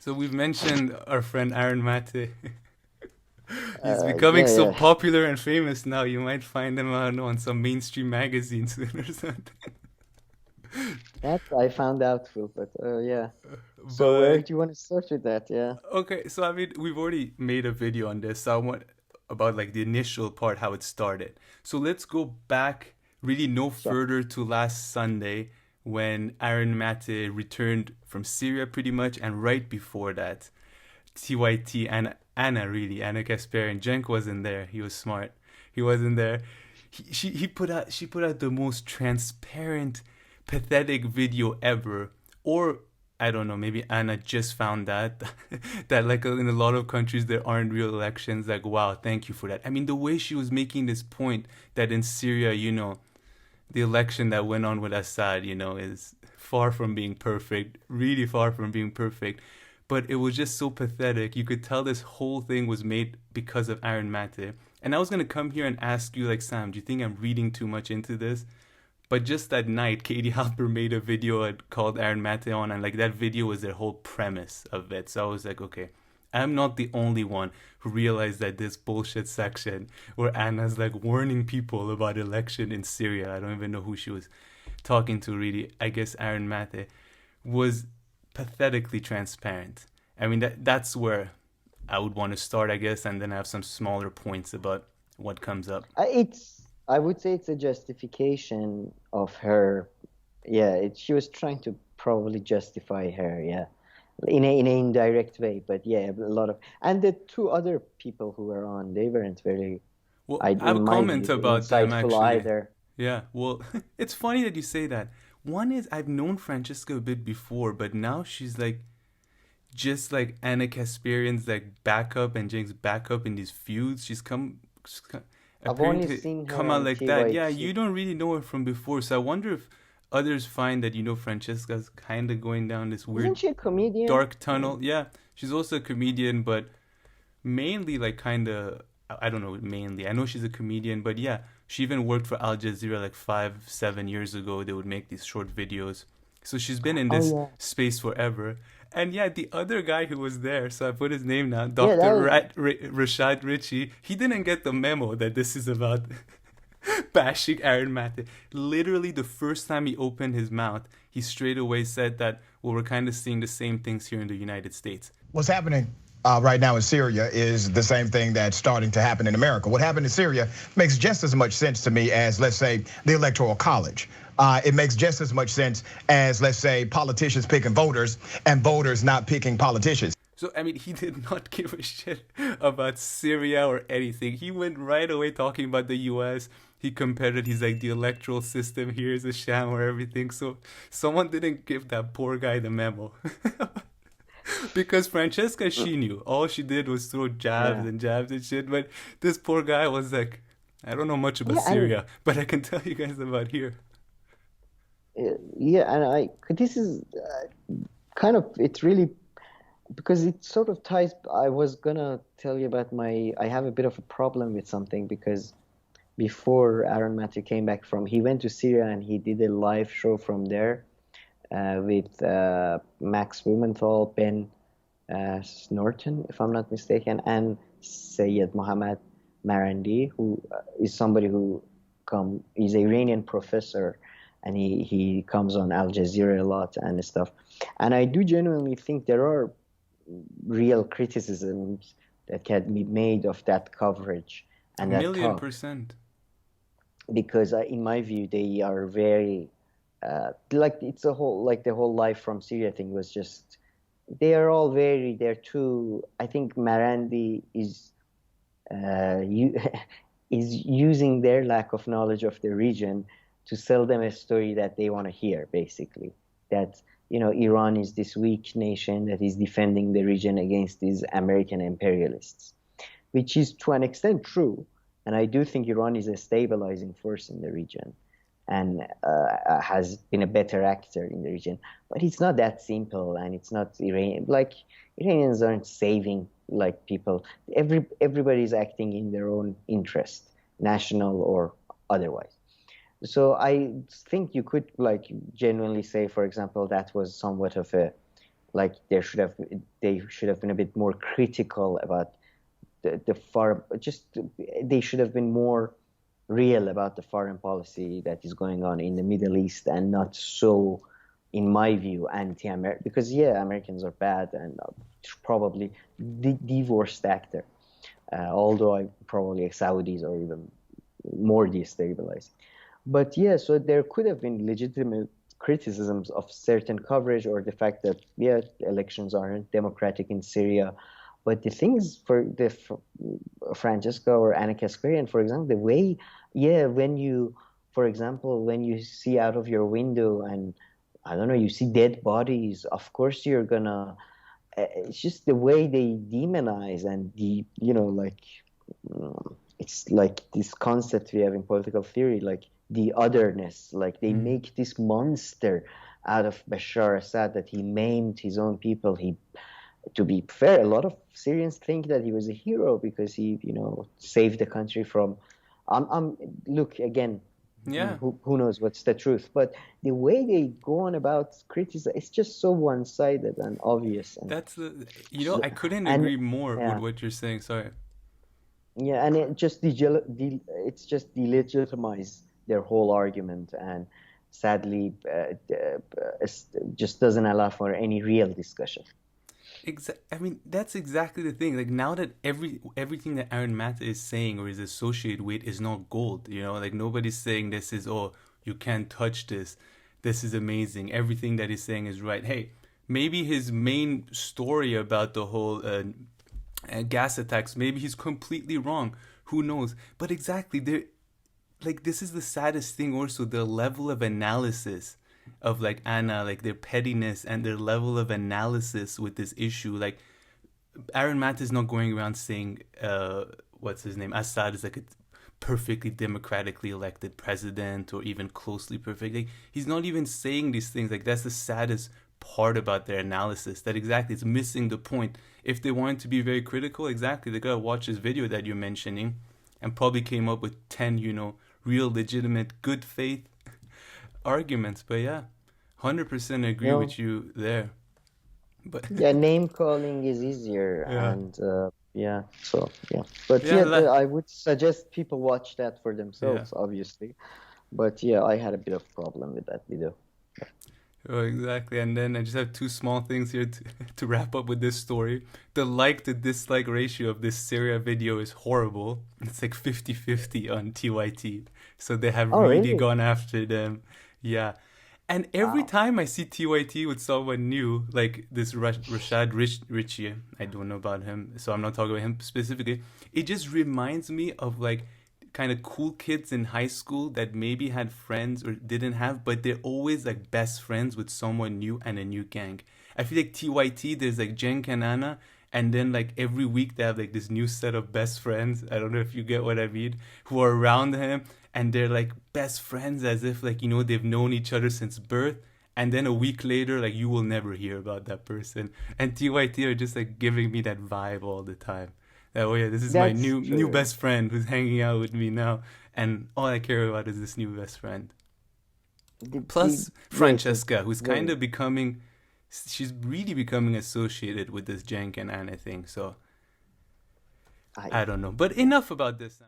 So we've mentioned our friend Aaron Maté. He's becoming Yeah, so yeah. popular and famous now. You might find him on some mainstream magazine soon or something. That I found out, Phil, but yeah. So where But do you want to start with that? Yeah. okay, so I mean, we've already made a video on this. So I want about like the initial part, how it started. So let's go back really no Sure. further to last Sunday when Aaron Mate returned from Syria pretty much, and right before that, TYT and Anna Kasparian. Cenk wasn't there. He was smart. He wasn't there. She put out the most transparent, pathetic video ever. Or I don't know. Maybe Anna just found that that like in a lot of countries there aren't real elections. Like wow, thank you for that. I mean the way she was making this point that in Syria, the election that went on with Assad, is far from being perfect, really far from being perfect. But it was just so pathetic. You could tell this whole thing was made because of Aaron Mate. And I was gonna come here and ask you, like, Sam, do you think I'm reading too much into this? But just that night, Katie Halper made a video and called Aaron Mate on, and like that video was their whole premise of it. So I was like, okay, I'm not the only one who realized that this bullshit section where Anna's like warning people about election in Syria, I don't even know who she was talking to really, I guess Aaron Mate, was pathetically transparent. I mean that's where I would want to start, I guess, and then I have some smaller points about what comes up. I would say it's a justification of her. Yeah, she was trying to probably justify her. Yeah, in an indirect way. But yeah, a lot of and the two other people who were on, they weren't very, Well, I I have a in my comment view, about them insightful actually. either. Yeah, well, it's funny that you say that. One is I've known Francesca a bit before, but now she's like just like Anna Kasparian's like backup and Jake's backup in these feuds. She's I've appearing only to seen her come out on like that. Yeah, TYT. you don't really know her from before, so I wonder if others find that Francesca's kind of going down this Isn't weird she a comedian? dark tunnel. Yeah, she's also a comedian, but mainly like kind of I don't know mainly. I know she's a comedian, but yeah, she even worked for Al Jazeera like 5 7 years ago. They would make these short videos, so she's been in Oh this yeah, space forever. And yeah, the other guy who was there, so I put his name now, yeah. That Dr. was Rashad Ritchie. He didn't get the memo that this is about bashing Aaron Mate. Literally, the first time he opened his mouth, he straight away said that, well, we're kind of seeing the same things here in the United States. What's happening right now in Syria is the same thing that's starting to happen in America. What happened in Syria makes just as much sense to me as, let's say, the Electoral College. It makes just as much sense as, let's say, politicians picking voters and voters not picking politicians. So, I mean, he did not give a shit about Syria or anything. He went right away talking about the US. He compared it. He's like, the electoral system here is a sham or everything. So, someone didn't give that poor guy the memo. Because Francesca, she knew. All she did was throw yeah, jabs and shit. But this poor guy was like, I don't know much about yeah, and Syria, but I can tell you guys about here. yeah, and this is kind of it's really because it sort of ties. I was gonna tell you about I have a bit of a problem with something because before Aaron Matthew came back he went to Syria and he did a live show from there with Max Blumenthal, Ben Snorton, if I'm not mistaken, and Sayed Mohammed Marandi, who is somebody who he's an Iranian professor, and he comes on Al Jazeera a lot and stuff. And I do genuinely think there are real criticisms that can be made of that coverage A and that million talk, percent. because in my view they are very like it's a whole like the whole life from Syria thing was just they are all very they're too. I think Marandi is you, is using their lack of knowledge of the region to sell them a story that they want to hear, basically. That, Iran is this weak nation that is defending the region against these American imperialists, which is to an extent true. And I do think Iran is a stabilizing force in the region and has been a better actor in the region. But it's not that simple, and it's not Iranian. Like, Iranians aren't saving like people. Everybody's acting in their own interest, national or otherwise. So I think you could like genuinely say, for example, that was somewhat of like they should have been a bit more critical about the foreign, just they should have been more real about the foreign policy that is going on in the Middle East, and not so, in my view, anti-American. Because yeah, Americans are bad and probably the worst actor. Although I probably Saudis are even more destabilized. But yeah, so there could have been legitimate criticisms of certain coverage, or the fact that yeah, elections aren't democratic in Syria. But the things for Francesca or Anna Kasparian, for example, the way, yeah, when you, for example, when you see out of your window and I don't know, you see dead bodies, of course you're gonna. It's just the way they demonize and like it's like this concept we have in political theory, like the otherness. Like they make this monster out of Bashar Assad, that he maimed his own people. To be fair, a lot of Syrians think that he was a hero because he, saved the country from. Look again. Yeah. Who knows what's the truth? But the way they go on about criticism, it's just so one-sided and obvious. And That's I couldn't agree more with what you're saying. Sorry. Yeah, and it's just delegitimized their whole argument, and sadly, just doesn't allow for any real discussion. I mean, that's exactly the thing. Like now that everything that Aaron Maté is saying or is associated with is not gold, like nobody's saying this is, oh, you can't touch this. This is amazing. Everything that he's saying is right. Hey, maybe his main story about the whole gas attacks, maybe he's completely wrong. Who knows? But exactly, this is the saddest thing also, the level of analysis of like Anna, like their pettiness and their level of analysis with this issue. Like Aaron Matt is not going around saying what's his name, Assad is like a perfectly democratically elected president or even closely perfect. Like, he's not even saying these things. Like that's the saddest part about their analysis, that exactly it's missing the point. If they wanted to be very critical, exactly, they gotta watch this video that you're mentioning and probably came up with 10 real legitimate good faith arguments. But yeah, 100% agree with you there. But yeah, name calling is easier. Yeah. And but I would suggest people watch that for themselves, obviously. But yeah, I had a bit of problem with that video. Oh, exactly. And then I just have two small things here to wrap up with this story. The like to dislike ratio of this Syria video is horrible. It's like 50-50 on TYT. So they have really gone after them. Yeah. And every time I see TYT with someone new, like this Rashad Richie, I don't know about him, so I'm not talking about him specifically. It just reminds me of like kind of cool kids in high school that maybe had friends or didn't have, but they're always like best friends with someone new and a new gang. I feel like TYT, there's like Cenk and Anna, and then like every week they have like this new set of best friends. I don't know if you get what I mean, who are around him, and they're like best friends as if like, they've known each other since birth. And then a week later, like you will never hear about that person. And TYT are just like giving me that vibe all the time. Oh yeah, this is my new best friend who's hanging out with me now, and all I care about is this new best friend. Plus Francesca, who's kind of she's really becoming associated with this Cenk and Anna thing. So I don't know, but enough about this.